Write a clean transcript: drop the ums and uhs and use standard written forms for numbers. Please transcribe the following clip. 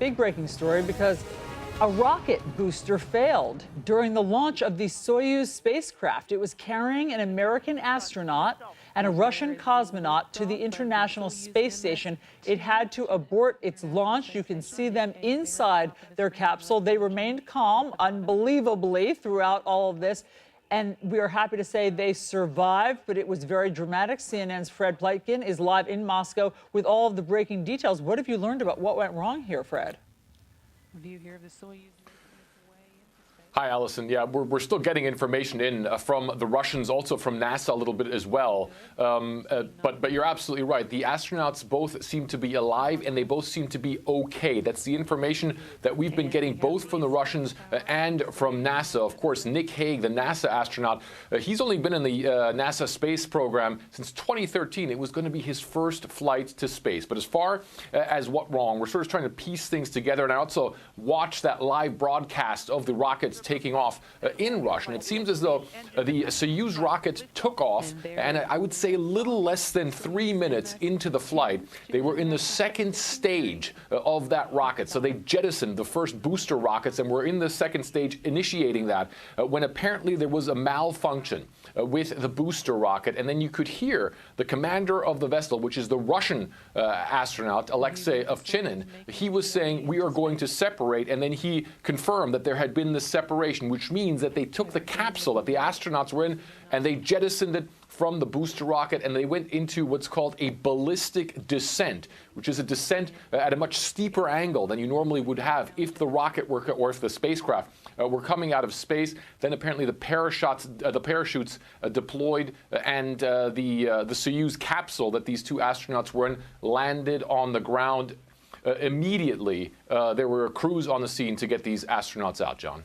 big breaking story because a rocket booster failed during the launch of the Soyuz spacecraft. It was carrying an American astronaut and a Russian cosmonaut to the International Space Station. It had to abort its launch. You can see them inside their capsule. They remained calm, unbelievably, throughout all of this. And we are happy to say they survived, but it was very dramatic. CNN's Fred Pleitgen is live in Moscow with all of the breaking details. What have you learned about what went wrong here, Fred? Do you hear of the Soyuz making its way into space? Hi, Allison. Yeah, we're still getting information in from the Russians, also from NASA a little bit as well. But you're absolutely right. The astronauts both seem to be alive, and they both seem to be okay. That's the information that we've been getting both from the Russians and from NASA. Of course, Nick Hague, the NASA astronaut, he's only been in the NASA space program since 2013. It was going to be his first flight to space. But as far as what wrong, we're sort of trying to piece things together. And I also watched that live broadcast of the rockets taking off in Russia. And it seems as though the Soyuz rocket took off, and I would say a little less than 3 minutes into the flight, they were in the second stage of that rocket. So they jettisoned the first booster rockets and were in the second stage initiating that when apparently there was a malfunction with the booster rocket. And then you could hear the commander of the vessel, which is the Russian astronaut, Alexei Ovchinin. He was saying, we are going to separate. And then he confirmed that there had been this separation, which means that they took the capsule that the astronauts were in and they jettisoned it from the booster rocket, and they went into what's called a ballistic descent, which is a descent at a much steeper angle than you normally would have if the rocket were, or if the spacecraft were coming out of space. Then apparently the parachutes deployed, and the Soyuz capsule that these two astronauts were in landed on the ground immediately. There were crews on the scene to get these astronauts out, John.